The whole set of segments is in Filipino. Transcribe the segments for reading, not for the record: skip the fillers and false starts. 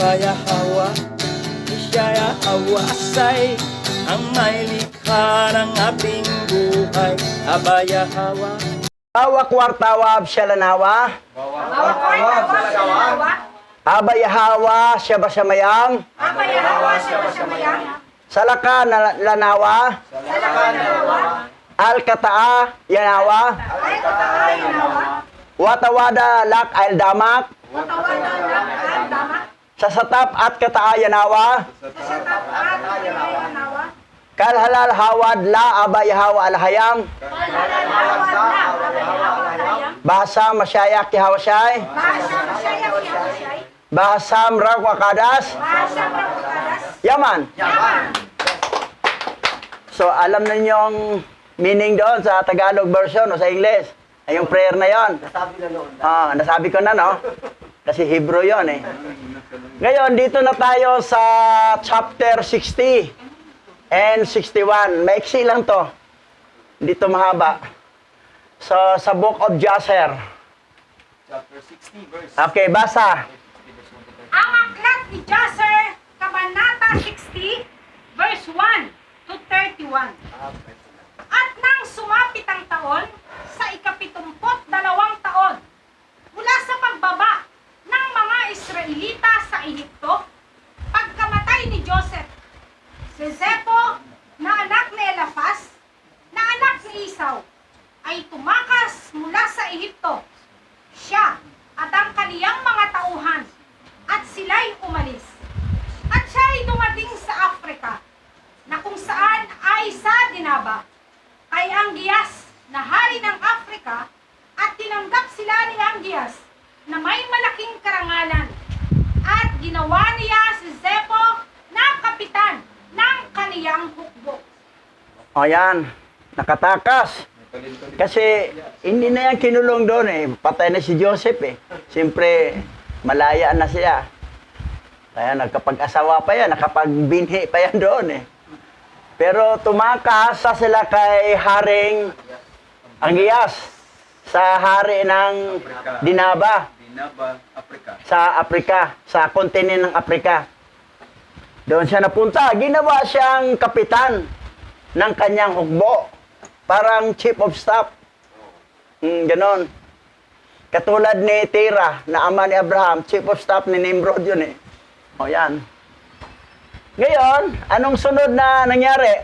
Abaya Hawa, Isyaya Hawasay, ang may likha ng ating buhay. Abaya Hawa. Bawa kwartawa Absyalanawa. Abaya Hawa siya ba samayang? Abaya Hawa siya ba samayang? Salaka na lanawa. Salaka nalawa. Al-Kataa Yanawa. Ay kataa yanawa. Watawada Lak Al Damak. Watawanan lang ang damak. Sa Satap at Kataa Yanawa. Sa tapat ay yanawa. Kalhalal Hawad La Abaya Hawa Alhayang. Palalawad na abaya hawa layang. Bahasa Masyayak Hawasay. Bahasa masyayak yawasay. Bahasa Mrakwakadas. Bahasa magpakadas. Yaman. Yaman. So alam na yung meaning doon sa Tagalog version o sa English. Ay yung prayer na yon. Nasabi na noon. Nasabi ko na, no? Kasi Hebrew yon eh. Ngayon, dito na tayo sa chapter 60 and 61. Maiksi lang to. Hindi to mahaba. So, sa book of Jasher. Chapter 60, verse. Okay, basa. Ang aklat ni Jasher, Kabanata 60, verse 1 to 31. At nang sumapit ang taon, sa ika-72 taon, mula sa pagbaba ng mga Israelita sa Ehipto, pagkamatay ni Joseph, si Zepo, na anak ni Elifaz, na anak ni Esau, ay tumakas mula sa Ehipto. Siya at ang kaniyang mga tauhan, at sila'y umalis. At siya ay dumating sa Afrika, na kung saan ay sa Dinaba, kay Angias, na hari ng Afrika, at tinanggap sila ni Angias, na may malaking karangalan, at ginawa niya si Zepo na kapitan ng kaniyang hukbo. O yan, nakatakas. Kasi hindi na yan kinulong doon eh. Patay na si Joseph eh. Siyempre, malaya na siya. Kaya nagkapag-asawa pa yan, nakapagbinhi pa yan doon eh. Pero tumakas sa sila kay Haring Angias sa hari ng Dinaba. Dinaba, Africa. Sa Afrika, sa kontinent ng Afrika. Doon siya napunta. Ginawa siyang kapitan ng kanyang hukbo. Parang chief of staff. Ganon. Katulad ni Terah, na ama ni Abraham, chief of staff ni Nimrod yun eh. O yan. Ngayon, anong sunod na nangyari?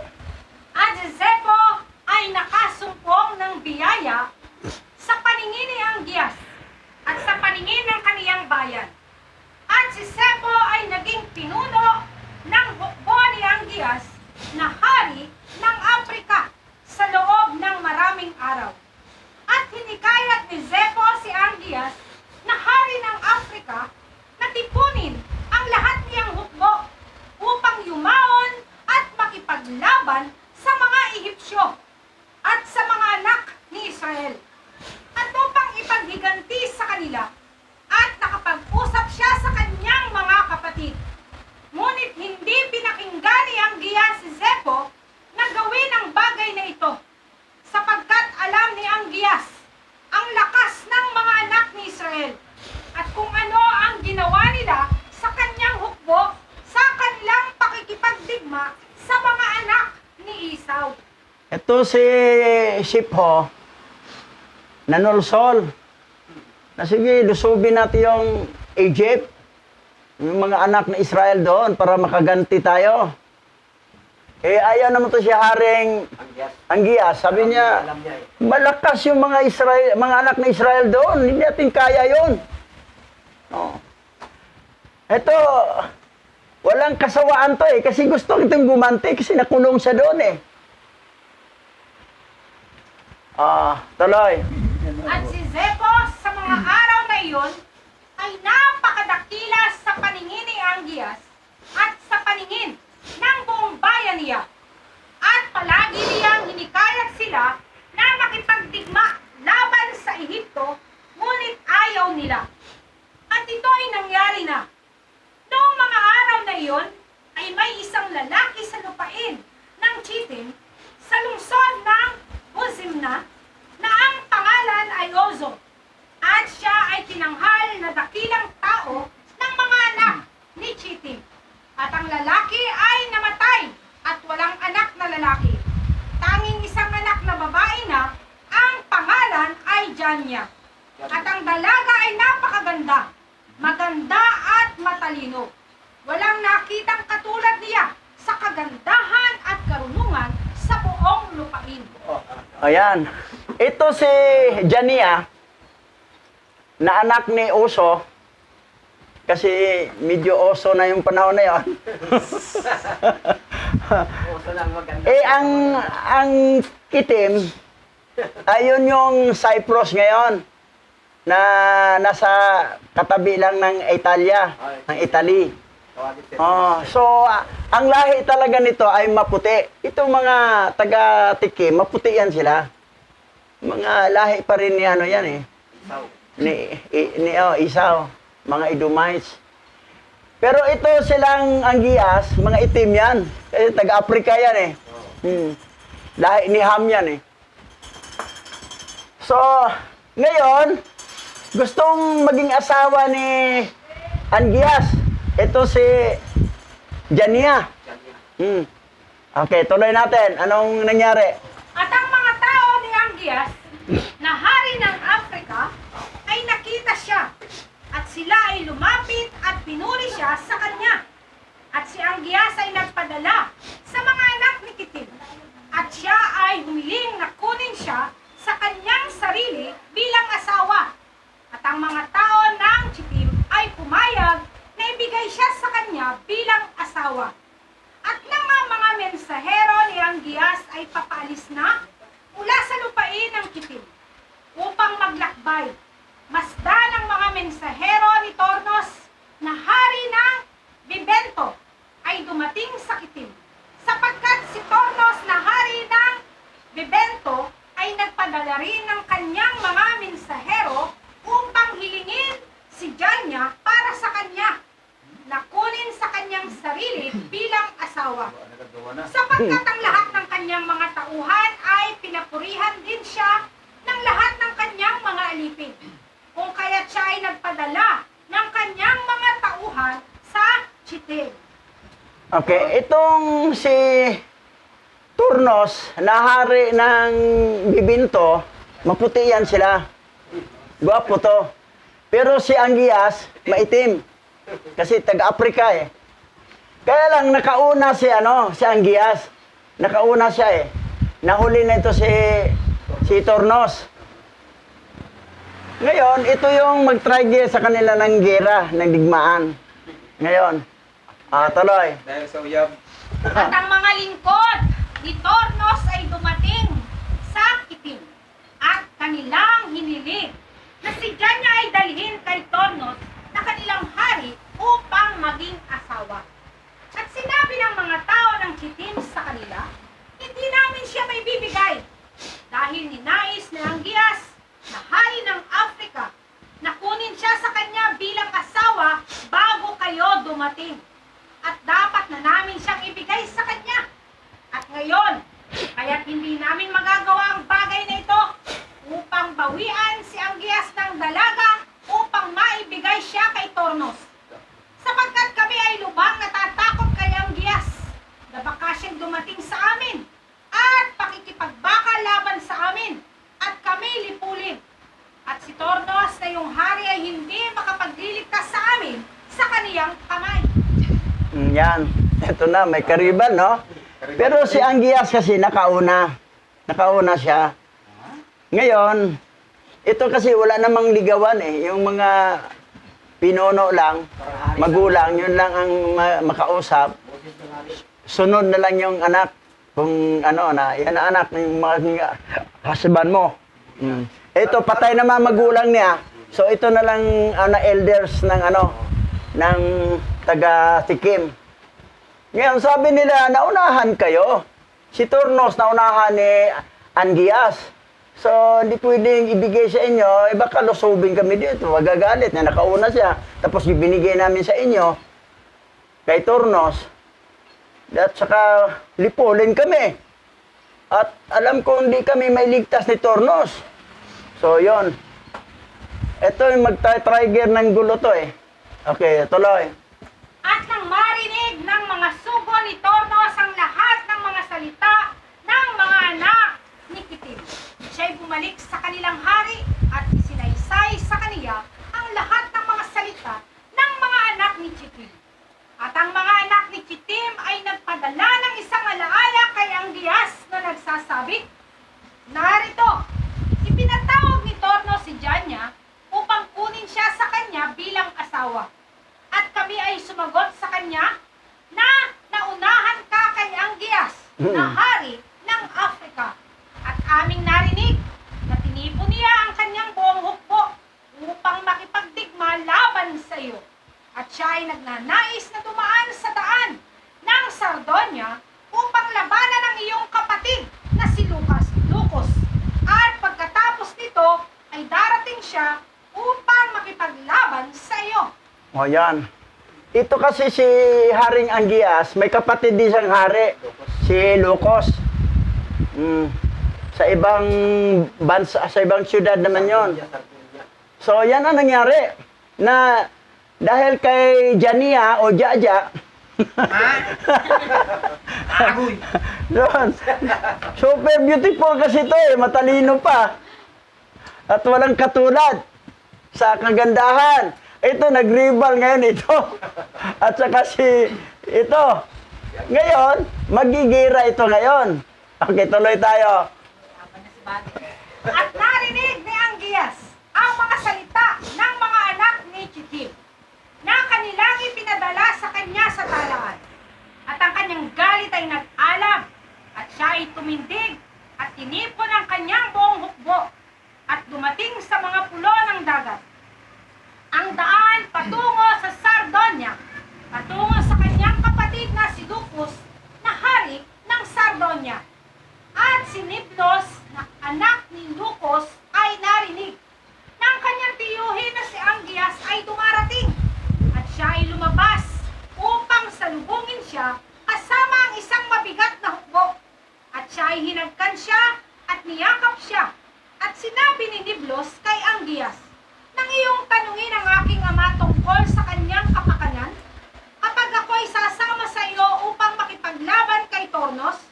At si Zepo ay nakasumpong ng biyaya sa paningin ni Angias at sa paningin ng kaniyang bayan. At si Zepo ay naging pinuno ng hukbo ni Angias na hari ng Afrika sa loob ng maraming araw. At hinikayat ni Zepo si Angias na hari ng Afrika na tipunin ang lahat niyang hukbo upang yumaon at makipaglaban sa mga Ehipsyo at sa mga anak ni Israel. At upang ipaghiganti sa kanila at nakapag-usap siya sa kanyang mga kapatid. Ngunit hindi pinakinggan ni Angias si Zepo na gawin ang bagay na ito, sapagkat alam ni Angias ang lakas ng mga anak ni Israel at kung ano ang ginawa nila sa kanyang hukbo sa kanilang pakikipagdigma sa mga anak ni Esau. Ito si Shipho, nanulsol. Na sige, lusubin natin yung Egypt, yung mga anak ng Israel doon para makaganti tayo. Eh, ayaw naman to si Haring Angias. Sabi niya, Alam niya eh. malakas yung mga Israel, mga anak ng Israel doon. Hindi natin kaya yun. No. Ito, walang kasawaan to eh. Kasi gusto kitang gumanti kasi nakulong siya doon eh. Tuloy. At si Zepo sa mga araw na iyon ay napakadakila sa paningin ni Angias at sa paningin ng buong bayan niya. At palagi niyang hinikayat sila na makipagdigma laban sa Ehipto, ngunit ayaw nila. At ito ay nangyari na. Noong mga araw na iyon ay may isang lalaki sa lupain ng Chitim sa lungsod ng Buzimna na ang pangalan ay Ozo. At siya ay tinanghal na dakilang tao ng mga anak ni Shittim. At ang lalaki ay namatay at walang anak na lalaki. Tanging isang anak na babae na, ang pangalan ay Janya. At ang dalaga ay napakaganda, maganda at matalino. Walang nakitang katulad niya sa kagandahan at karunungan sa buong lupain. Ayan. Ito si Jania, na anak ni Oso, kasi medyo oso na yung panahon na yon. Oso lang maganda. ang Kitim, ayun yung Cyprus ngayon, na nasa katabi lang ng Italia, ng Italy. Tawagin sir. Ang lahi talaga nito ay maputi. Itong mga taga-Tikim, maputi yan sila. Mga lahi pa rin ni ano yan eh. Isaw. Isaw, mga Edomites. Pero ito silang Angias, mga itim yan. Kasi taga-Africa yan eh. Lahi ni Ham yan eh. So, ngayon, gustong maging asawa ni Angias. Ito si Jania. Okay, tuloy natin. Anong nangyari? At ang mga tao ni Angias, na hari ng Afrika, ay nakita siya. At sila ay lumapit at pinuri siya sa kanya. At si Angias ay nagpadala sa mga anak ni Kitim. At siya ay humiling na kunin siya sa kanyang sarili bilang asawa. At ang mga tao ng Kitim ay pumayag na ibigay siya sa kanya bilang asawa. At nang ang mga mensahero ni Angias ay papaalis na mula sa lupain ng Kitim upang maglakbay, masdan ang mga mensahero ni Tornos na hari ng Bibento ay dumating sa Kitim, sapagkat si Tornos na hari ng Bibento ay nagpadala rin ng kanyang mga mensahero upang hilingin si Janya para sa kanya, na kunin sa kanyang sarili bilang asawa. Sapagkat ang lahat ng kanyang mga tauhan ay pinapurihan din siya ng lahat ng kanyang mga alipin. Kung kaya't siya ay nagpadala ng kanyang mga tauhan sa Chittim. Okay, itong si Turnos, na hari ng Bibinto, maputi yan sila. Gwapo to. Pero si Angias, maitim. Kasi taga-Afrika eh. Kaya lang nakauna si Angias. Nakauna siya eh. Nahuli na ito si Turnos. Ngayon, ito yung mag-trigger sa kanila ng gera, ng digmaan. Ngayon, tuloy. Dahil sa uyab. At ang mga lingkod ni Tornos ay dumating sa Kitim at kanilang hiniling na si Janya ay dalhin kay Tornos na kanilang hari upang maging asawa. At sinabi ng mga tao ng Kitim sa kanila, hindi namin siya may bibigay dahil ninais ni Angias na hari ng Afrika na kunin siya sa kanya bilang asawa bago kayo dumating. At dapat na namin siyang ibigay sa kanya. At ngayon, kaya't hindi namin magagawa ang bagay na ito upang bawian si Angias ng dalaga upang maibigay siya kay Tornos. Sapagkat kami ay lubang natatakot kay Angias na baka siyang dumating sa amin at pakikipagbaka laban sa amin at kami lipulin. At si Tornos na yung hari ay hindi makapagliligtas sa amin sa kaniyang kamay. Yan. Ito na, may karibal, no? Pero si Angias kasi nakauna. Nakauna siya. Ngayon, ito kasi wala namang ligawan eh. Yung mga pinuno lang, magulang, yun lang ang makausap. Sunod na lang yung anak. Kung yan ang anak ng mga husband mo. Ito, patay naman magulang niya. So ito na lang elders ng taga-Tikim. Ngayon, sabi nila, naunahan kayo. Si Turnos, naunahan ni Angias. So, hindi pwedeng ibigay sa inyo, baka lusubin kami dito, magagalit na nakauna siya. Tapos ibinigay namin sa inyo, kay Turnos, at saka lipulin kami. At alam ko hindi kami may ligtas ni Turnos. So, yon. Ito yung mag-trigger ng gulo to eh. Okay, tuloy. At nang siya'y bumalik sa kanilang hari at isinaysay sa kaniya ang lahat ng mga salita ng mga anak ni Chittim. At ang mga anak ni Chittim ay nagpadala ng isang alaala kay Angias na nagsasabi, "Narito, ipinatawag ni Torno si Janya upang kunin siya sa kanya bilang asawa. At kami ay sumagot sa kanya na naunahan ka kay Angias na hari ng Afrika. At aming narinig na tinipon niya ang kanyang buong hukbo upang makipagdigma laban sa iyo. At siya ay nagnanais na dumaan sa daan ng Sardonia upang labanan ang iyong kapatid na si Lukos. At pagkatapos nito ay darating siya upang makipaglaban sa iyo." O yan. Ito kasi si Haring Angias, may kapatid din siyang hari, si Lukos. Sa ibang bansa, sa ibang syudad naman yon. So yan ang nangyari. Na dahil kay Jania o Jaja, doon, super beautiful kasi ito eh, matalino pa. At walang katulad sa kagandahan. Ito, nag-rival ngayon ito. At saka si ito. Ngayon, magigira ito ngayon. Okay, tuloy tayo. At narinig ni Angias ang mga salita ng mga anak ni Chittim na kanilang ipinadala sa kanya sa talaan. At ang kanyang galit ay nag-alab at siya ay tumindig at tinipon ang kanyang buong hukbo at dumating sa mga pulo ng dagat. Ang daan patungo sa Sardonia, patungo sa kanyang kapatid na si Lukos na hari ng Sardonia. At si Niblos na anak ni Lukos ay narinig ng kanyang tiyuhin na si Angias ay dumarating. At siya ay lumabas upang salubungin siya kasama ang isang mabigat na hukbo. At siya ay hinagkan siya at niyakap siya. At sinabi ni Niblos kay Angias, "Nang iyong tanungin ang aking ama tungkol sa kanyang kapakanan, kapag ako'y sasama sa iyo upang makipaglaban kay Tornos,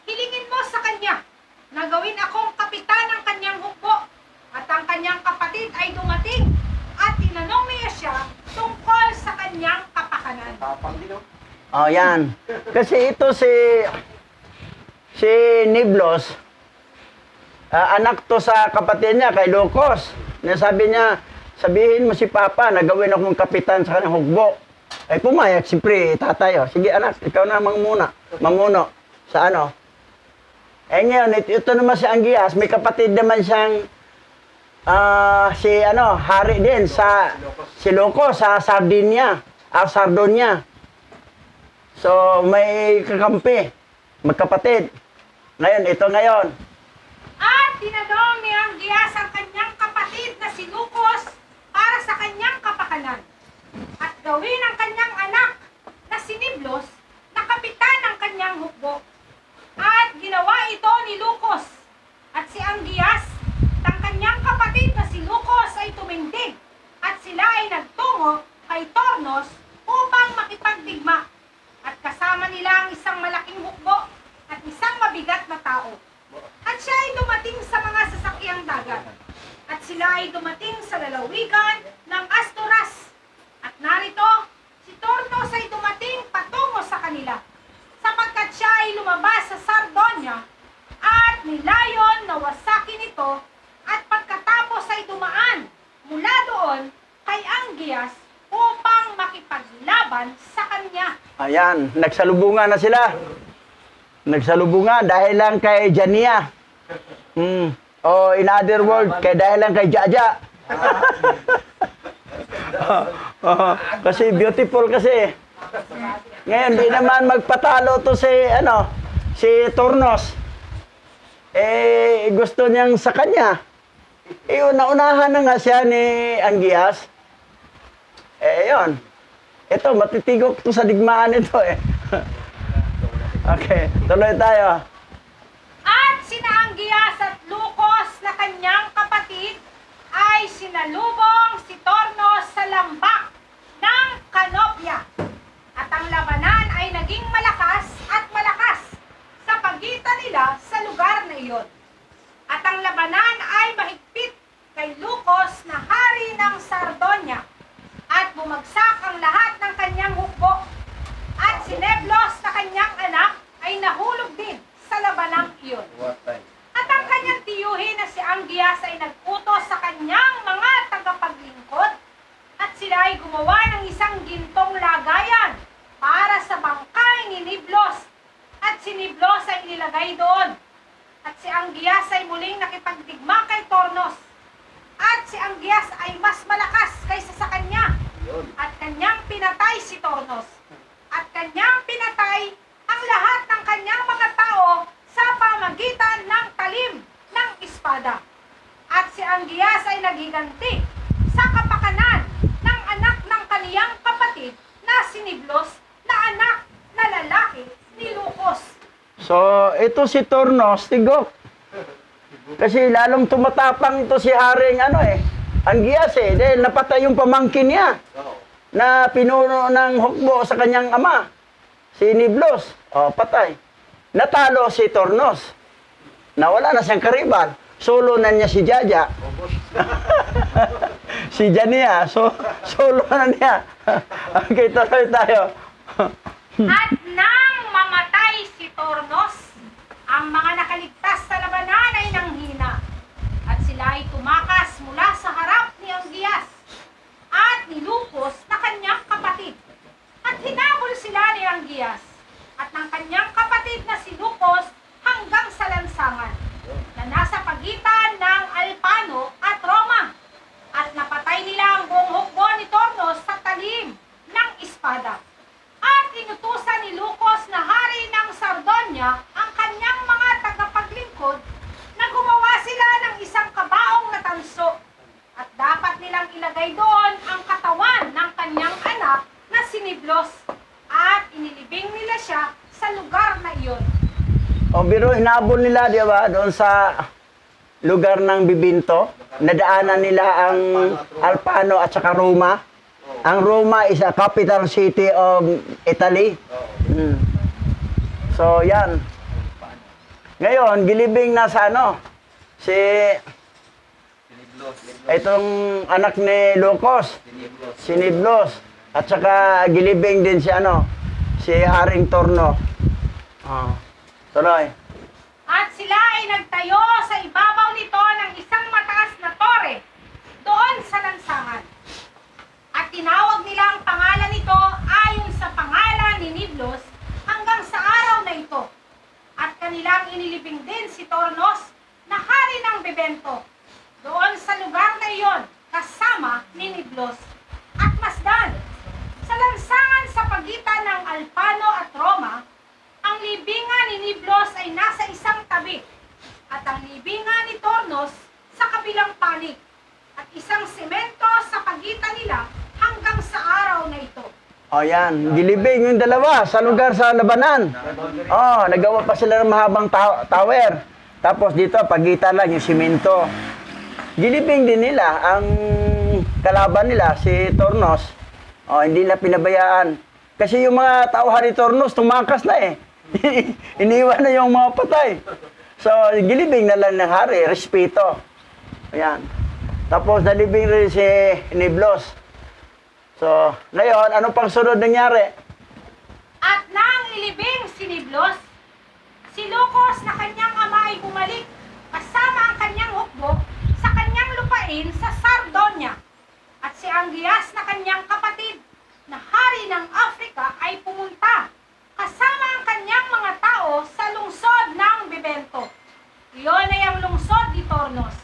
hilingin mo sa kanya na gawin akong kapitan ng kanyang hukbo." At ang kanyang kapatid ay dumating at tinanong niya siya tungkol sa kanyang kapakanan. O yan. Kasi ito si Niblos, anak to sa kapatid niya kay Lukos. Sabi niya, sabihin mo si Papa na gawin akong kapitan sa kanyang hukbo. Ay pumayag, siyempre, tatay. Sige anak, ikaw na mamuno. Sa ano? Eh ngayon, ito naman si Angias, may kapatid naman siyang hari din si Lukos sa Sardonia. So may kakampi, magkapatid. Ngayon, ito ngayon. At tinanong ni Angias ang kanyang kapatid na si Lukos para sa kanyang kapakanan. At gawin ang kanyang anak na si Niblos na kapitan ng kanyang hukbo. At ginawa ito ni Lukos. At si Angias, ang kanyang kapatid na si Lukos ay tumindig. At sila ay nagtungo kay Tornos upang makipagdigma. At kasama nila ang isang malaking hukbo at isang mabigat na tao. At siya ay dumating sa mga sasakyang dagat. At sila ay dumating sa lalawigan ng Astoras. At narito, si Tornos ay dumating patungo sa kanila, sapagkat siya ay lumabas sa Sardonia at nilayon na wasakin ito, at pagkatapos ay dumaan mula doon kay Angias upang makipaglaban sa kanya. Ayan, nagsalubungan na sila. Nagsalubungan dahil lang kay Jania. O in other word, dahil lang kay Jaja. Kasi beautiful kasi. Ngayon, di naman magpatalo to si Tornos. Gusto niyang sa kanya. Una-unahan na nga siya ni Angias. Yun. Ito, matitigok to sa digmaan ito Okay, tuloy tayo. At sina Angias at Lukos na kanyang kapatid ay sinalubong si Tornos sa lambak ng Canopia. At ang labanan ay naging malakas at malakas sa pagitan nila sa lugar na iyon. At ang labanan si Angias ay mas malakas kaysa sa kanya. At kanyang pinatay si Tornos. At kanyang pinatay ang lahat ng kanyang mga tao sa pamagitan ng talim ng espada. At si Angias ay naghiganti sa kapakanan ng anak ng kaniyang kapatid na si Niblos na anak na lalaki ni Lucos. So, ito si Tornos, tigok. Kasi lalong tumatapang ito si Haring Angias dahil napatay yung pamangkin niya na pinuno ng hukbo sa kanyang ama, si Niblos. Patay. Natalo si Tornos. Nawala na siyang karibal. Solo na niya si Jaja. Si Jania. Solo na niya. Okay, tuloy tayo. At nang mamatay si Tornos, ang mga nakaligtas sa labanan ay nanghina. At sila ay tumakas mula sa harap ni Angias at ni Lucos na kanyang kapatid. At hinabol sila ni Angias at ng kanyang kapatid na si Lucos hanggang sa lansangan na nasa pagitan ng Alpano at Roma. At napatay nila ang buong hukbo ni Tornos sa talim ng espada. At inutusan ni Lucos na hari ng Sardonia ang kanyang mga tagapaglingkod na gumawa sila ng isang kabaong na tanso. At dapat nilang ilagay doon ang katawan ng kanyang anak na si Niblos. At inilibing nila siya sa lugar na iyon. Biro, hinabol nila, di ba, doon sa lugar ng Bibinto. Nadaanan nila ang Alpano at saka Roma. Ang Roma is a capital city of Italy. So, yan. Ngayon, gilibing na sa si itong anak ni Lucos, si Niblos. At saka gilibing din si Haring Torno. Tuloy. At sila ay nagtayo sa ibabaw nito ng isang mataas na tore doon sa lansangan. At tinawag nila ang pangalan nito ayon sa pangalan ni Niblos hanggang sa araw na ito. At kanilang inilibing din si Tornos na hari ng Bibento doon sa lugar na iyon kasama ni Niblos at Masdan. Sa lansangan sa pagitan ng Alpano at Roma, ang libingan ni Niblos ay nasa isang tabi at ang libingan ni Tornos sa kabilang panig at isang semento sa pagitan nila hanggang sa araw na ito. Yan. Gilibing yung dalawa sa lugar sa labanan. Nagawa pa sila ng mahabang tower. Tapos dito, pagitan lang yung simento. Gilibing din nila ang kalaban nila, si Tornos. Hindi na pinabayaan. Kasi yung mga tauhan ni Tornos, tumakas na Iniwan na yung mga patay. So, gilibing na lang ng hari, respeto. Ayan. Tapos, nalibing rin si Niblos. So, ngayon, ano pang sunod nangyari? At nang ilibing si Niblos, si Lucos na kanyang ama ay bumalik kasama ang kanyang hukbo sa kanyang lupain sa Sardonia. At si Angias na kanyang kapatid na hari ng Afrika ay pumunta kasama ang kanyang mga tao sa lungsod ng Bibento. Iyon ay ang lungsod ni Tornos.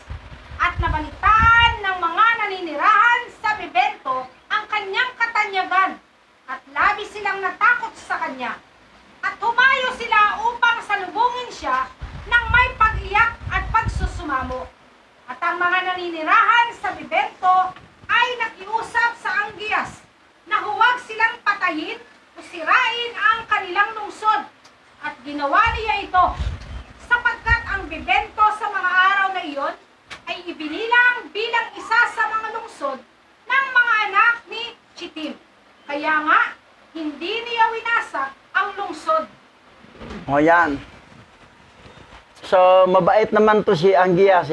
At nabalitaan ng mga naninirahan sa Bibento ang kanyang katanyagan at labis silang natakot sa kanya. At humayo sila upang salubungin siya ng may pag-iyak at pagsusumamo. At ang mga naninirahan sa Bibento ay nakiusap sa Angias na huwag silang patayin o sirain ang kanilang lungsod. At ginawa niya ito sapagkat ang Bibento sa mga araw na iyon ay ibinilang bilang isa sa mga lungsod ng mga anak ni Chittim. Kaya nga, hindi niya winasak ang lungsod. Yan. So, mabait naman to si Angias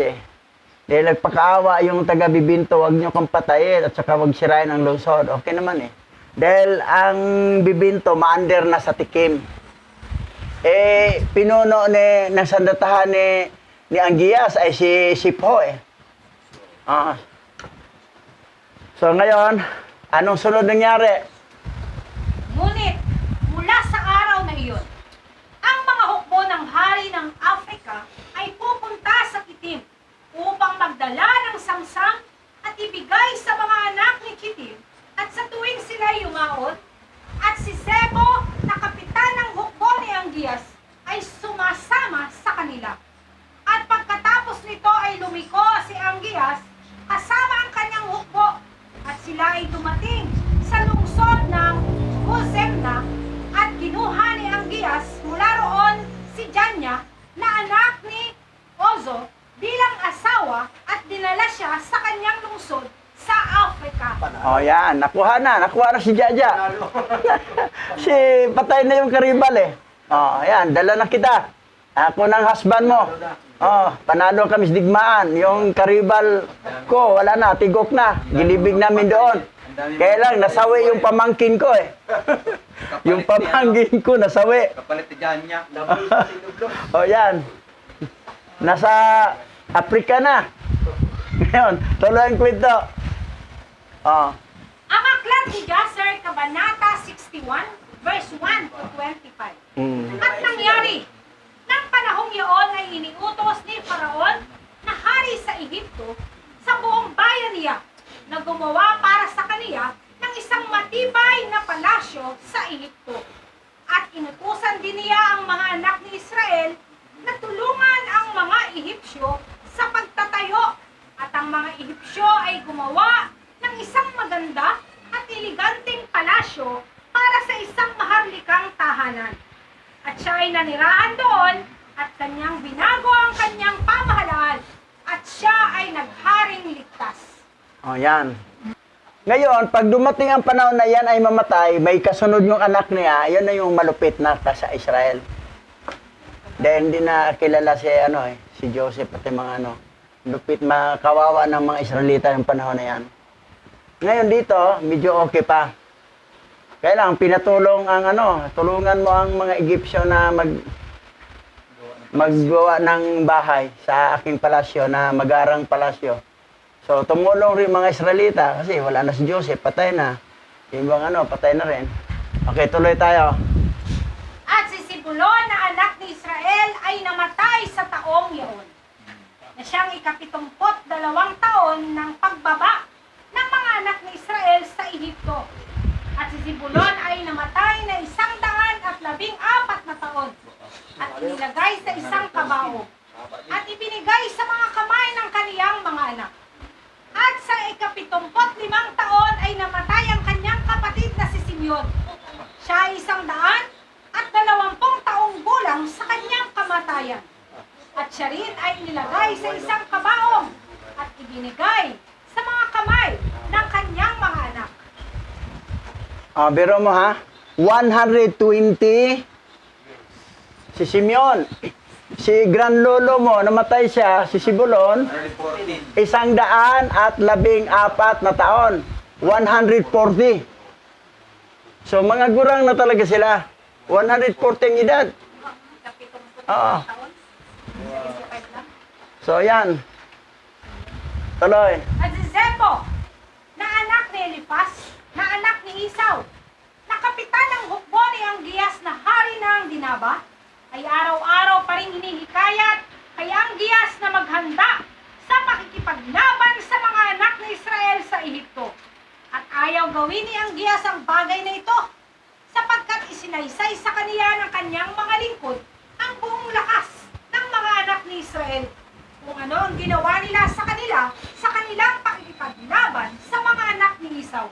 Dahil nagpakaawa yung taga-Bibinto, huwag nyo kang patayin at saka huwag sirain ang lungsod. Okay naman Dahil ang Bibinto, maander na sa tikim. Pinuno ng sandatahan ni Angias ay si Sipho So ngayon, anong sunod nangyari? Ngunit, mula sa araw na iyon, ang mga hukbo ng hari ng Afrika ay pupunta sa Kitim upang magdala ng samsam at ibigay sa mga anak ni Kitim, at sa tuwing sila yumaon, at si Zebo na kapitan ng hukbo ni Angias ay sumasama sa kanila. At pagkatapos nito ay lumiko si Angias kasama ang kanyang hukbo, at sila ay dumating sa lungsod ng Huzemna, at kinuha ni Angias mula roon si Janya na anak ni Ozo bilang asawa, at dinala siya sa kanyang lungsod sa Africa. Oh, yan. Nakuha na si Jaja. Si patay na yung karibal eh. Oh, yan. Dala na kita. Ako ng husband mo. Oh, panalo kami sa digmaan. Yung karibal ko, wala na. Tigok na. Gilibig namin doon. Kaya lang, nasawi yung pamangkin ko eh. Yung pamangkin ko, nasawi. Kapalit ni Janya. Oh, yan. Nasa Africa na. Ngayon, tuloy ang kwento. Oh. Ang aklat ni Jasher, Kabanata 61, verse 1 to 25. At nangyari, nang panahong iyon ay iniutos ni Faraon na hari sa Ehipto sa buong bayan niya na gumawa para sa kaniya ng isang matibay na palasyo sa Ehipto. At inutusan din niya ang mga anak ni Israel na tulungan ang mga Ehipsyo sa pagtatayo, at ang mga Ehipsyo ay gumawa ng isang maganda at eleganteng palasyo para sa isang maharlikang tahanan. At siya ay nanirahan doon, at kanyang binago ang kanyang pamahalaan, at siya ay nagharing ligtas. Oh, yan. Ngayon, pag dumating ang panahon na yan ay mamatay, may kasunod yung anak niya, yun na yung malupit na sa Israel. Dahil hindi na kilala si Joseph at yung mga lupit makawawa ng mga Israelita yung panahon na yan. Ngayon dito, medyo okay pa. Kaya lang, pinatulong ang tulungan mo ang mga Egyptyo na maggawa ng bahay sa aking palasyo, na magarang palasyo. So, tumulong rin mga Israelita kasi wala na si Joseph, patay na. Yung bang patay na rin. Okay, tuloy tayo. At si Zebulon na anak ni Israel ay namatay sa taong iyon, na siyang 72 taon ng pagbaba ng mga anak ni Israel sa Ehipto. At si Zebulon ay namatay na 114 na taon, at inilagay sa isang kabao, at ibinigay sa mga kamay ng kaniyang mga anak. At sa 75 taon ay namatay ang kanyang kapatid na si Simeon. Siya ay 120 taong gulang sa kanyang kamatayan. At siya rin ay nilagay sa isang kabaong, at ibinigay sa mga kamay ng kanyang mga anak. Biro mo ha, 120 si Simeon. Si Granlolo mo, namatay siya, si Zebulon, 114 na taon. 140. So, mga gurang na talaga sila. 140 ang edad. 75 Oo. taon. 75 lang. So, yan. Tuloy. At si Zebo, na anak ni Eliphaz, na anak ni Esau, na kapitan ng hukbo ni Angias na hari ng Dinaba, ay araw-araw pa rin hinihikayat kay Angias na maghanda sa pakikipaglaban sa mga anak ni Israel sa Ehipto. At ayaw gawin ni Angias ang bagay na ito, sapagkat isinaysay sa kaniya ng kanyang mga lingkod ang buong lakas ng mga anak ni Israel, kung ano ang ginawa nila sa kanilang pakikipaglaban sa mga anak ni Esau.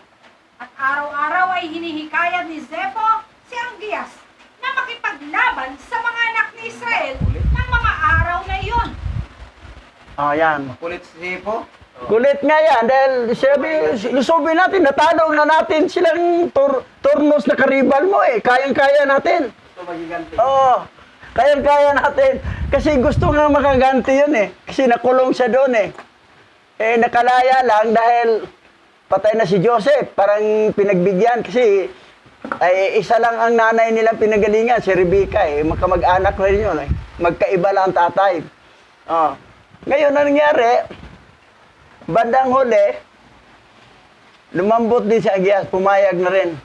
At araw-araw ay hinihikayat ni Zebo si Angias na makipaglaban sa mga anak ni Israel ng mga araw na iyon. Yan. Kulit si Zebo. Kulit nga yan, dahil lusubin natin, natalo na natin silang turnos na karibal mo eh. Kayang-kaya natin. Ito magiganti. Oo, kayang-kaya natin. Kasi gusto nga makaganti yun eh. Kasi nakulong siya doon eh. Nakalaya lang dahil patay na si Joseph. Parang pinagbigyan kasi ay isa lang ang nanay nilang pinagalingan, si Rebecca eh. Magkamag-anak rin yun eh. Magkaiba lang ang tatay. Ngayon, ang nangyari, bandang huli, lumambot din si Angias, pumayag na rin.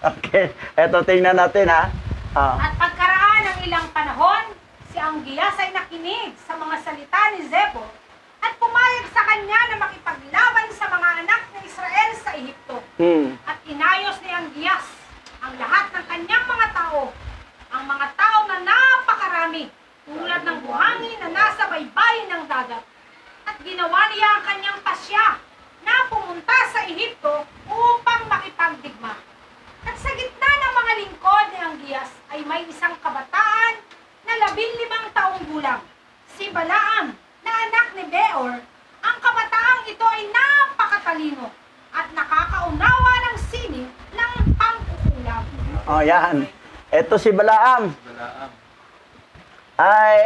Okay, eto tingnan natin ha. At pagkaraan ng ilang panahon, si Angias ay nakinig sa mga salita ni Zebo at pumayag sa kanya na makipaglaban sa mga At inayos ni Angias ang lahat ng kanyang mga tao, ang mga tao na napakarami, tulad ng buhangin na nasa baybayin ng dagat. At ginawa niya ang kanyang pasya na pumunta sa Ehipto upang makipagdigma. At sa gitna ng mga lingkod ni Angias ay may isang kabataan na 15 taong gulang, si Balaam, na anak ni Beor. Ang kabataang ito ay napakatalino at nakakaunawa ng sining ng pangkukulam. Oh, yan. Ito si Balaam. Balaam. Ay,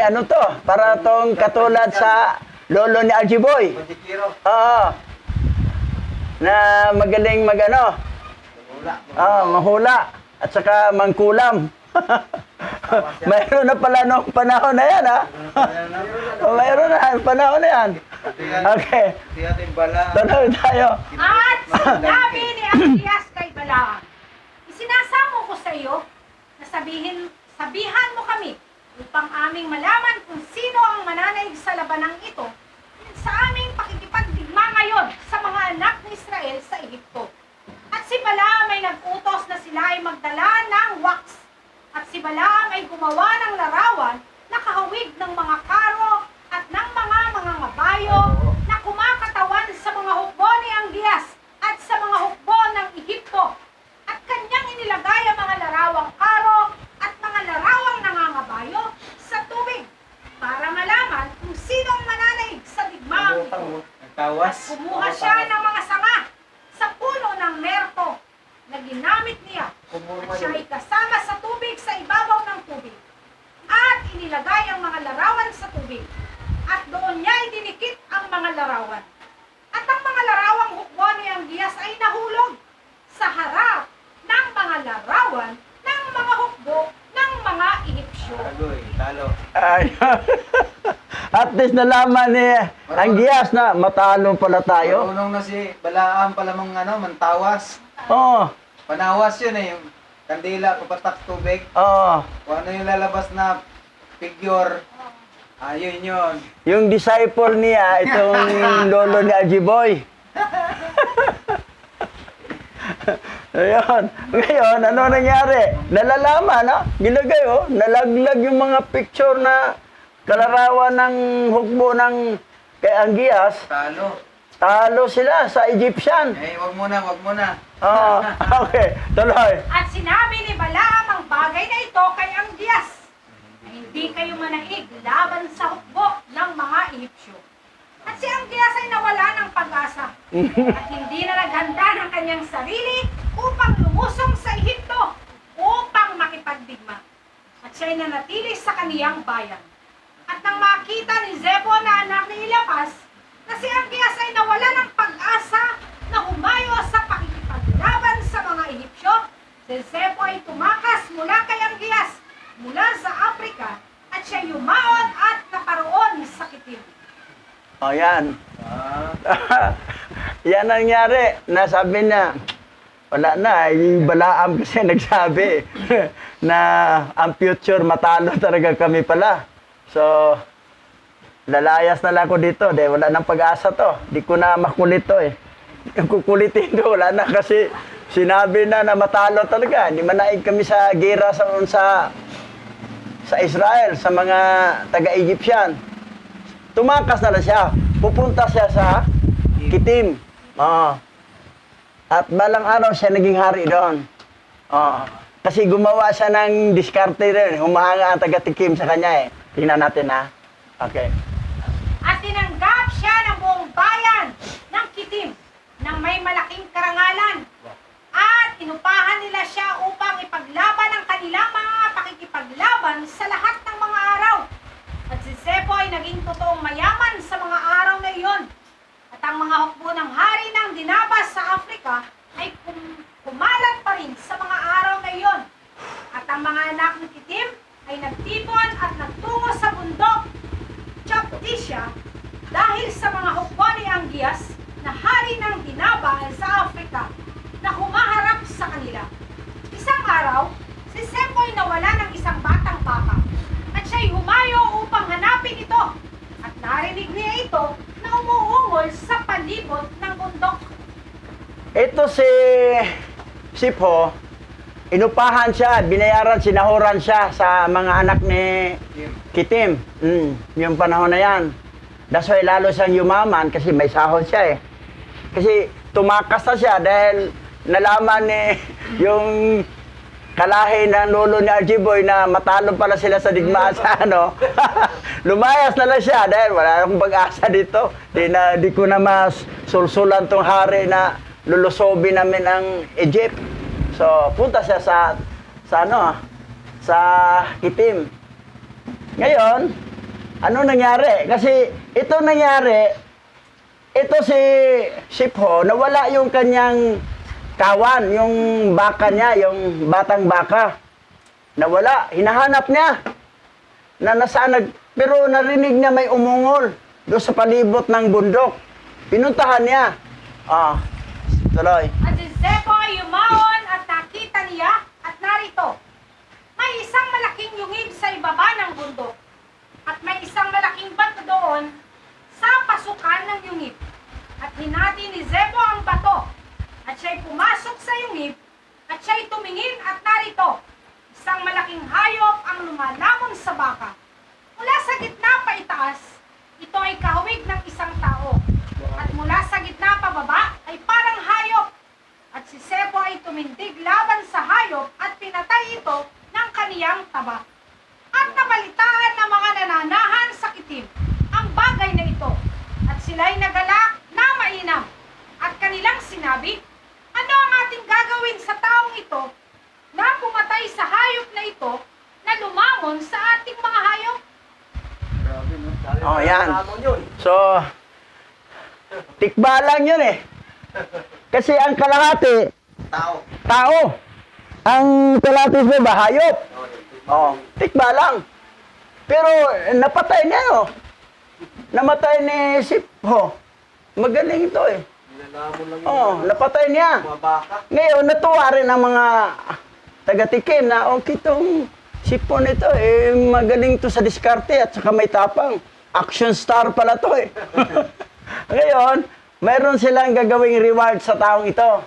ano to? Para tong katulad sa lolo ni Arjiboy. Bandikiro. Oo. Na magaling magano. Wala. Mahula. At saka mangkulam. Mayroon na pala nung panahon na yan, ha? Mayroon na, panahon na yan. Okay. Si ating Balaam. Tuloy tayo. At sinabi ni Angias kay Balaam, isinasamo ko sa iyo na sabihan mo kami upang aming malaman kung sino ang mananaig sa labanang ito sa aming pakikipagdigma ngayon sa mga anak ni Israel sa Ehipto. At si Balaam ay nag-utos na sila ay magdala ng wax. At si Balaam ay gumawa ng larawan na kahawig ng mga karo at ng mga ngabayo na kumakatawan sa mga hukbo ni Angias at sa mga hukbo ng Ehipto. At kanyang inilagay ang mga larawang karo at mga larawang nangangabayo sa tubig para malaman kung sino ang mananaig sa digmaang ito. Nagtawas. Kumuha siya ng mga sanga sa puno ng merto na ginamit niya. At siya ay kasama sa tubig sa ibabaw ng tubig. At inilagay ang mga larawan sa tubig. At doon niya idinikit ang mga larawan. At ang mga larawang hukbo ni Angias ay nahulog sa harap ng mga larawan ng mga hukbo ng mga Ehipsyo. Agoy, talo. Ay, at least nalaman ni Angias na matalo pala tayo. Marunong na si Balaam pala mantawas. Oo. Panawas yun eh, yung kandila, papatak tubig. Oo. Kung ano yung lalabas na figure, ayun yun. Yung disciple niya, itong lolo ni Arjiboy. Ayun. Ngayon, ano nangyari? Nalalaman, no? Gilagay, oh. Nalaglag yung mga picture na kalarawan ng hukbo ng kay Angias. Talo. Talo sila sa Egyptian. Eh, wag muna. Oo. Okay, tuloy. At sinabi ni Balaam ang bagay na ito kay Angias, na hindi kayo manaig laban sa hukbo ng mga Ehipsyo. At si Angias ay nawala ng pag-asa at hindi na naghanda ng kanyang sarili upang lumusong sa Ehipto upang makipagdigma. At siya ay nanatili sa kaniyang bayan. At nang makita ni Zebo na anak ni Eliphaz na si Angias ay nawala ng pag-asa na humayo sa pakikipaglaban sa mga Ehipsyo, si Zebo ay tumakas mula kay Angias mula sa Afrika at siya yumaon at naparoon sa Kitim. O, yan. Ah, Yan ang nangyari. Nasabi na, wala na. Yung Balaam kasi nagsabi na ang future matalo talaga kami pala. So, lalayas na lang ako dito. Wala nang pag-asa to. Di ko na makulit to eh. Yung kukulitin to, wala na kasi sinabi na matalo talaga. Hindi manaig kami sa gera sa Israel, sa mga taga-Egyptian. Tumakas na siya. Pupunta siya sa Kitim. At balang araw siya naging hari doon. Kasi gumawa siya ng diskarte rin. Humahanga ang taga-tikim sa kanya eh. Tingnan natin ha. Okay. At tinanggap siya ng buong bayan ng Kitim na may malaking karangalan. At inupahan nila siya upang ipaglaban ang kanilang mga pakikipaglaban sa lahat ng mga araw. At si Zebo ay naging totoong mayaman sa mga araw na iyon. At ang mga hukbo ng hari ng dinabas sa Afrika ay kumalat pa rin sa mga araw na iyon. At ang mga anak ng Kitim ay nagtipon at nagtungo sa bundok Chaptisya dahil sa mga hukbo ni Angias na hari ng dinabas sa Afrika na humaharap sa kanila. Isang araw, si Zebo ay nawala ng isang batang baka at siya'y humayo upang hanapin ito. At narinig niya ito na umuungol sa palibot ng bundok. Ito si Po, inupahan siya, binayaran, sinahuran siya sa mga anak ni Kitim. Yung panahon na yan. That's why lalo siyang yumaman kasi may sahod siya eh. Kasi tumakas na siya dahil nalaman ni yung kalahi ng lolo ni RG Boy na matalo pala sila sa digmaan sa ano. Lumayas na lang siya dahil wala akong pag-asa dito. Di ko na masulsulan tong hari na lulusobin namin ang Egypt. So, punta siya sa Kitim. Ngayon, ano nangyari? Kasi ito nangyari, ito si Po, nawala yung kanyang kawan, yung baka niya, yung batang baka. Nawala, hinahanap niya. Pero narinig niya may umungol doon sa palibot ng bundok. Pinuntahan niya. Tuloy. At si Zepho ay yumaon at nakita niya at narito, may isang malaking yungib sa ibaba ng bundok at may isang malaking bato doon sa pasukan ng yungib. At hinati ni Zepho ang bato at siya'y pumasok sa yungib at siya'y tumingin at narito, isang malaking hayop ang lumalamon sa baka. Mula sa gitna pa itaas, ito ay kahawig ng isang tao. At mula sa gitna pababa ay parang hayop. At si Zepho ay tumindig laban sa hayop at pinatay ito ng kaniyang taba. At nabalitaan ng mga nananahan sa Kitim ang bagay na ito. At sila'y nagalak na mainam. At kanilang sinabi, ano ang ating gagawin sa taong ito na pumatay sa hayop na ito na lumamon sa ating mga hayop? Yan. So, tikba lang yun eh. Kasi ang kalahati, tao. Ang kalahati ba, hayop. Tikba lang. Pero napatay niya, no? Namatay ni Zepho. Magaling ito eh. Napatay niya. Ngayon, natuwa rin ang mga taga-Tikim na, kitong Zepho nito eh, magaling to sa diskarte at saka may tapang. Action star pala to eh. Ngayon, mayroon silang gagawing reward sa taong ito.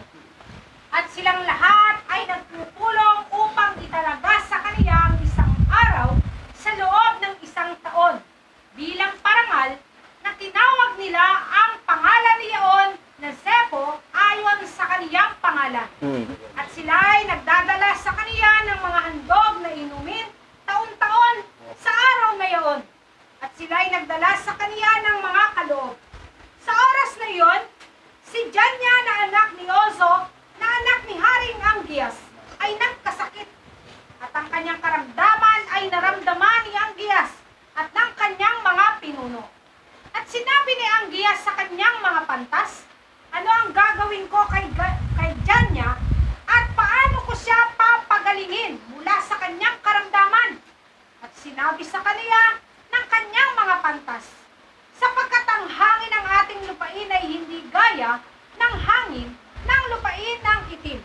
At silang lahat ay nagpupulong upang italaga sa kanila ang isang araw sa loob ng isang taon bilang parangal na tinawag nila ang pangalan niyaon na Zepho ayon sa kaniyang pangalan. At sila ay nagdadala sa kaniya ng mga handog na inumin taon-taon sa araw na iyon. At sila ay nagdala sa kaniya ng mga kaloob. Sa oras na iyon, si Janya na anak ni Ozo, na anak ni Haring Angias, ay nagkasakit. At ang kanyang karamdaman ay naramdaman ni Angias at ng kanyang mga pinuno. At sinabi ni Angias sa kanyang mga pantas, ano ang gagawin ko kay Janya at paano ko siya papagalingin mula sa kanyang karamdaman? At sinabi sa kaniya ng kanyang mga pantas, sapagkat ang hangin ng ating lupain ay hindi gaya ng hangin ng lupain ng Kitim.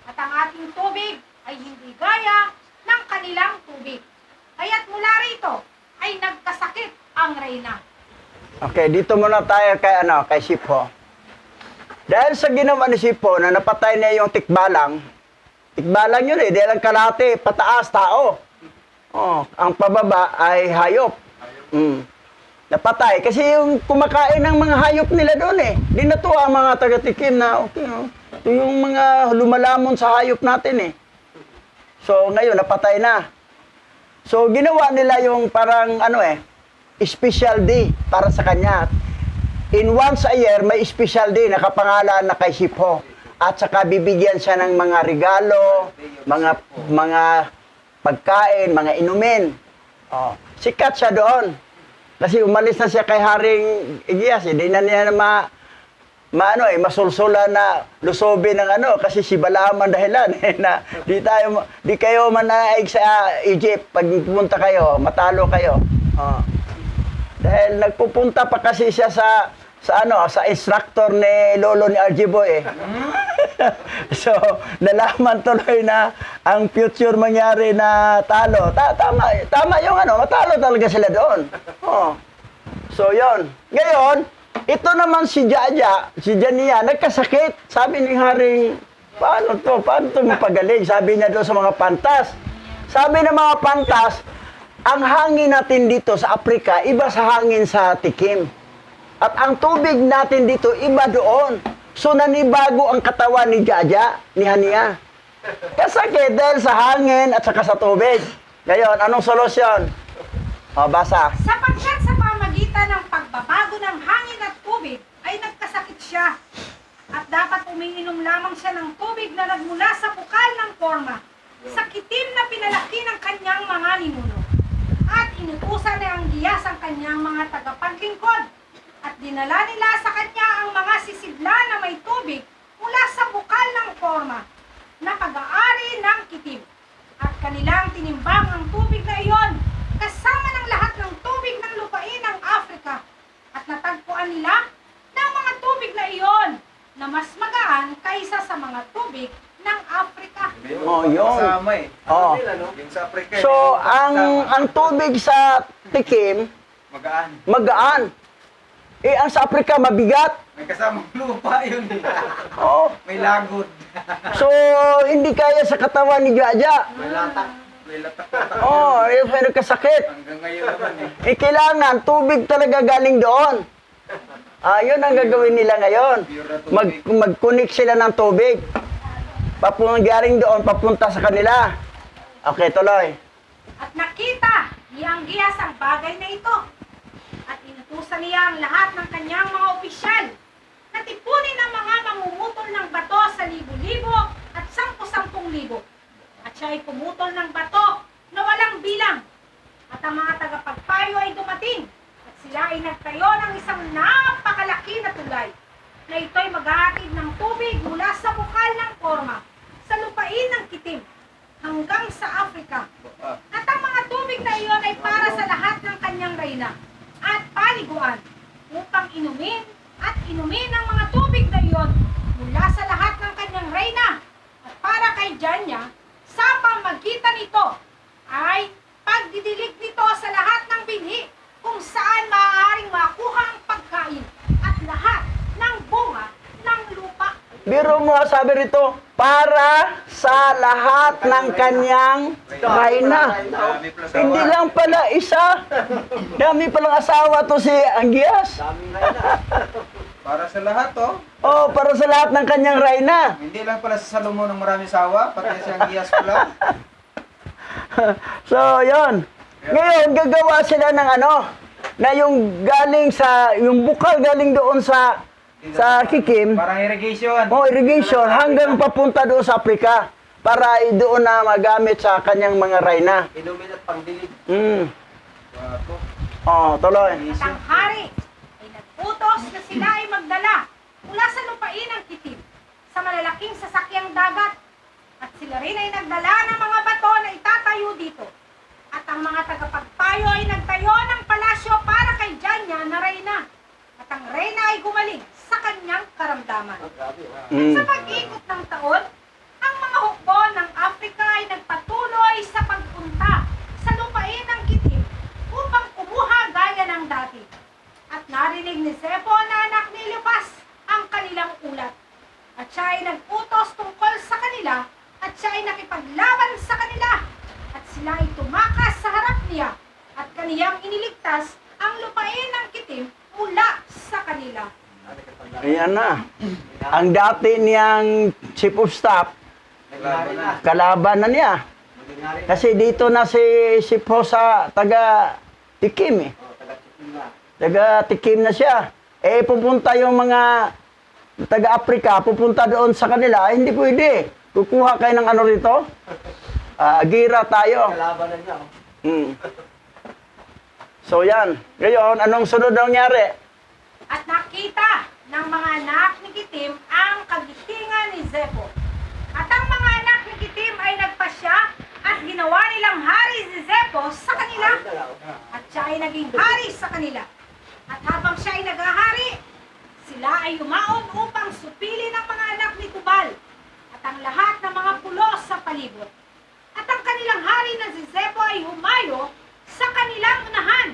At ang ating tubig ay hindi gaya ng kanilang tubig. Kaya't mula rito ay nagkasakit ang reyna. Okay, dito muna tayo kay Zepho. Dahil sa ginawa ni Zepho na napatay niya yung tikbalang yun eh, dahil ang kalahati, pataas, tao. Ang pababa ay hayop. Napatay. Kasi yung kumakain ng mga hayop nila doon eh. Di natuwa ang mga taga-Tikim na, ito yung mga lumalamon sa hayop natin eh. So, ngayon, napatay na. So, ginawa nila yung parang, special day para sa kanya. In once a year, may special day, nakapangalan na kay Zepho. At saka bibigyan siya ng mga regalo, mga pagkain, mga inumin. Sikat siya doon. Kasi umalis na siya kay Haring Angias, hindi na niya masulsulan na lusobin ng kasi si Balaam ang dahilan na di kayo manaig sa Egypt pag pumunta kayo, matalo kayo. Dahil nagpupunta pa kasi siya sa instructor ni lolo ni RG Boy eh. So, nalaman tuloy na ang future mangyari na talo. Tama yung matalo talaga sila doon. So, yon. Ngayon, Ito naman si Jaja, si Jania, nagkasakit. Sabi ni Haring, paano to mapagaling? Sabi niya doon sa mga pantas. Sabi ng mga pantas, ang hangin natin dito sa Afrika, iba sa hangin sa Tikim. At ang tubig natin dito, iba doon. So, nanibago ang katawan ni Jaja, ni Hania. Kasakit dahil sa hangin at saka sa tubig. Ngayon, anong solusyon? O, basa. Sapagkat sa pamagitan ng pagbabago ng hangin at tubig, ay nagkasakit siya. At dapat umiinom lamang siya ng tubig na nagmula sa bukal ng forma, sa kitim na pinalaki ng kanyang mga ninuno. At inutusan niya ang Giyas ang kanyang mga tagapaglingkod. At dinala nila sa kanya ang mga sisidla na may tubig mula sa bukal ng forma na pag-aari ng kitim. At kanilang tinimbang ang tubig na iyon kasama ng lahat ng tubig ng lupain ng Afrika. At natagpuan nila na ang mga tubig na iyon na mas magaan kaysa sa mga tubig ng Afrika. Oh, yun. Kasama eh. Oh. Yung sa Africa eh. So, ang tubig sa Tikim, Magaan. magaan. Eh, ang sa Afrika, mabigat. May kasamang lupa yun eh. Oh. May lagod. So, hindi kaya sa katawan ni Jaja. May latak. May latak-latak. Oh, eh, may nagkasakit. Hanggang ngayon naman eh. Eh, kailangan, tubig talaga galing doon. Yun ang gagawin nila ngayon. Mag-connect sila ng tubig. Galing doon, papunta sa kanila. Okay, tuloy. At nakita ni ang Giyas ang bagay na ito. At inutusan niya ang lahat ng kanyang mga opisyal na tipunin ang mga mangungutol ng bato sa libo-libo at 10,000 At siya ay pumutol ng bato na walang bilang. At ang mga tagapagpayo ay dumating. At sila ay nagtayo ng isang napakalaki na tulay na ito'y maghahatid ng tubig mula sa bukal ng forma sa lupain ng kitim hanggang sa Afrika. At ang mga tubig na iyon ay para sa lahat ng kanyang reyna at paliguan upang inumin at inumin ang mga tubig na iyon mula sa lahat ng kanyang reyna at para kay Janya sa pamagitan nito ay pagdidilig nito sa lahat ng binhi kung saan maaaring makuha ang pagkain at lahat ng bunga ng lupa. Biro mo, sabi rito, para sa lahat ng kanyang reyna. Dami plus Hindi lang pala isa. Dami palang asawa to si Angias. Para sa lahat oh. Oh, para sa lahat ng kanyang reyna. Hindi lang pala sa Salomon ng maraming sawa, pati siyang Giyas pala. So, yon. Ngayon, gagawa sila ng na yung galing sa, yung bukal galing doon sa Kikim, Parang irrigation. irrigation, hanggang papunta doon sa Afrika para doon na magamit sa kanyang mga reyna. Inumin at pangdilig. Wapo. Tuloy. At ang hari ay nagputos na sila ay magdala mula sa lupain ng kitim sa malalaking sasakyang dagat. At sila rin ay nagdala ng mga bato na itatayo dito. At ang mga tagapagpayo ay nagtayo ng palasyo para kay Janya na reyna. At ang reyna ay gumaling sa kanyang karamdaman. At sa pag-ikot ng taon, ang mga hukbo ng Afrika ay nagpatuloy sa pagpunta sa lupain ng kitim upang kumuha gaya ng dati. At narinig ni Zepho na anak ni Eliphaz ang kanilang ulat. At siya ay nag-utos tungkol sa kanila at siya ay nakipaglaban sa kanila. At sila ay tumakas sa harap niya at kaniyang iniligtas ang lupain ng kitim mula sa kanila. Ayan na. Ang dati niyang chief of staff, kalaban na niya. Kasi dito na si Posa taga Tikim eh. Taga Tikim na siya. Eh pupunta yung mga taga Afrika, pupunta doon sa kanila, hindi pwede. Kukuha kayo ng rito. Gira tayo. Kalabanan niya. So yan. Ngayon, anong sunod na nangyari? At nakita ng mga anak ni Kitim ang kagitingan ni Zepho. At ang mga anak ni Kitim ay nagpasya at ginawa nilang hari si Zepho sa kanila. At siya ay naging hari sa kanila. At habang siya ay naghahari, sila ay umaon upang supilin ang mga anak ni Tubal at ang lahat ng mga pulo sa palibot. At ang kanilang hari na si Zepho ay humayo sa kanilang unahan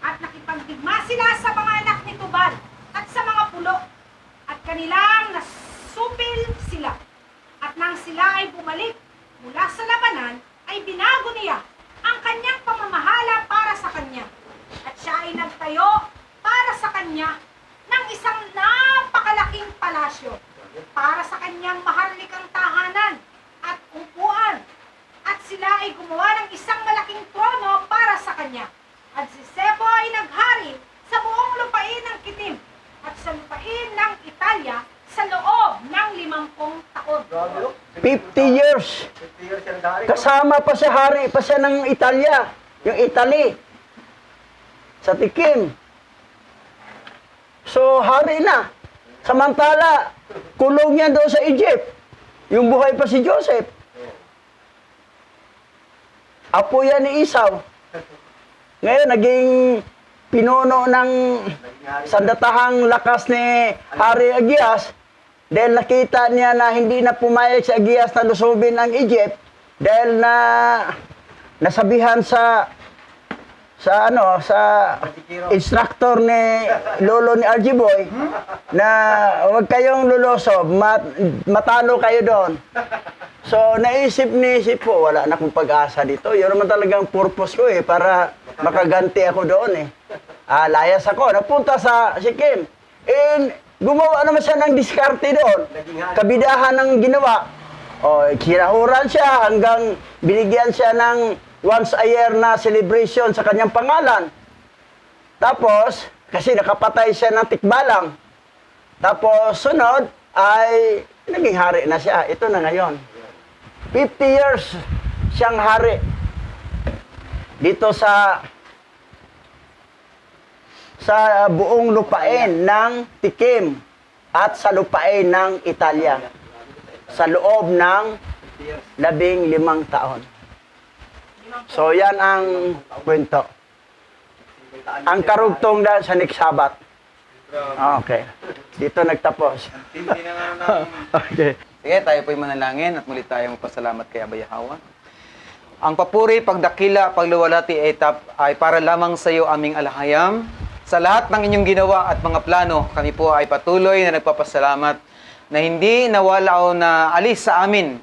at nakipagdigma sila sa mga anak ni Tubal at sa mga pulo at kanilang nasupil sila. At nang sila ay bumalik mula sa labanan, ay binago niya ang kanyang pamamahala para sa kanya. At siya ay nagtayo para sa kanya ng isang napakalaking palasyo para sa kanyang maharlikang tahanan at upuan. At sila ay gumawa ng isang malaking trono para sa kanya. At si Sebo ay naghari sa buong lupain ng Kitim at sa lupain ng Italia sa loob ng 50 taon. 50 years. 50 years siya nag-hari. Kasama pa siya, hari pa siya ng Italia. Yung Italy. Sa Tikim. So, hari na. Samantala, kulong yan doon sa Egypt. Yung buhay pa si Joseph. Apo yan ni Esau. Ngayon, naging pinuno ng sandatahang lakas ni Hari Agias dahil nakita niya na hindi na pumayag si Agias na lusubin ang Egypt dahil na nasabihan sa instructor ni lolo ni RG Boy na huwag kayong lulusob, matalo kayo doon. So, naisip ni Sipo, wala na akong pag-asa dito. Yun naman talagang purpose ko para makaganti ako doon layas ako, napunta sa Sikkim. Gumawa naman siya ng diskarte doon. Kabidahan ng ginawa. Kinahuran siya hanggang binigyan siya ng once a year na celebration sa kanyang pangalan. Tapos, kasi nakapatay siya ng tikbalang. Tapos, sunod ay naging hari na siya. Ito na ngayon. 50 years siyang hari dito sa buong lupain ng Tikim at sa lupain ng Italia sa loob ng 15 taon. So yan ang kwento. Ang karugtong dahil sa next Sabat. Okay. Dito nagtapos. Hindi na nga Okay. Sige, tayo po'y manalangin at muli tayo magpasalamat kay Abay Hawa. Ang papuri, pagdakila, pagluwalhati ay para lamang sa iyo aming alahayam. Sa lahat ng inyong ginawa at mga plano, kami po ay patuloy na nagpapasalamat na hindi nawala o na alis sa amin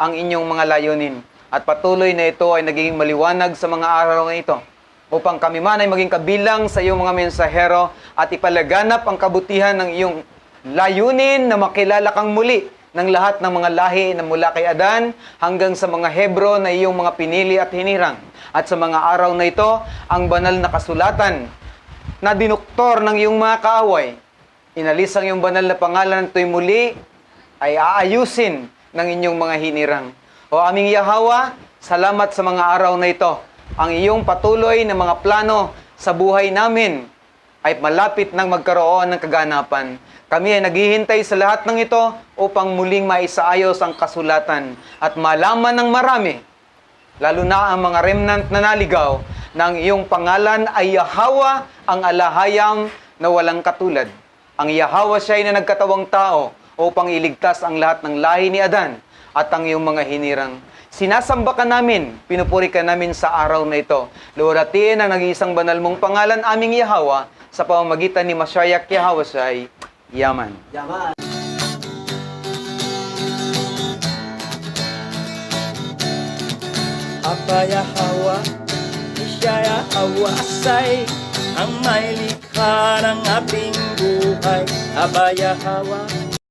ang inyong mga layunin. At patuloy na ito ay nagiging maliwanag sa mga araw na ito upang kami man ay maging kabilang sa iyong mga mensahero at ipalaganap ang kabutihan ng iyong layunin na makilala kang muli ng lahat ng mga lahi na mula kay Adan hanggang sa mga Hebro na iyong mga pinili at hinirang. At sa mga araw na ito, ang banal na kasulatan na dinuktor ng iyong mga kaaway, inalis ang iyong banal na pangalan at ito'y muli ay aayusin ng inyong mga hinirang. O aming Yahawa, salamat sa mga araw na ito. Ang iyong patuloy na mga plano sa buhay namin ay malapit nang magkaroon ng kaganapan. Kami ay naghihintay sa lahat ng ito upang muling maisaayos ang kasulatan at malaman ng marami, lalo na ang mga remnant na naligaw, na ang iyong pangalan ay Yahawa, ang alahayam na walang katulad. Ang Yahawa siya ay na nagkatawang tao upang iligtas ang lahat ng lahi ni Adan at ang iyong mga hinirang. Sinasamba ka namin, pinupuri ka namin sa araw na ito. Luwalhatiin ang nag-iisang banal mong pangalan, aming Yahawa, sa pamamagitan ni Mashiach Yahawashai. Yaman. Yaman. Aba Yahawa, siya Yahawa say ang may likha ng ating buhay. Aba Yahawa,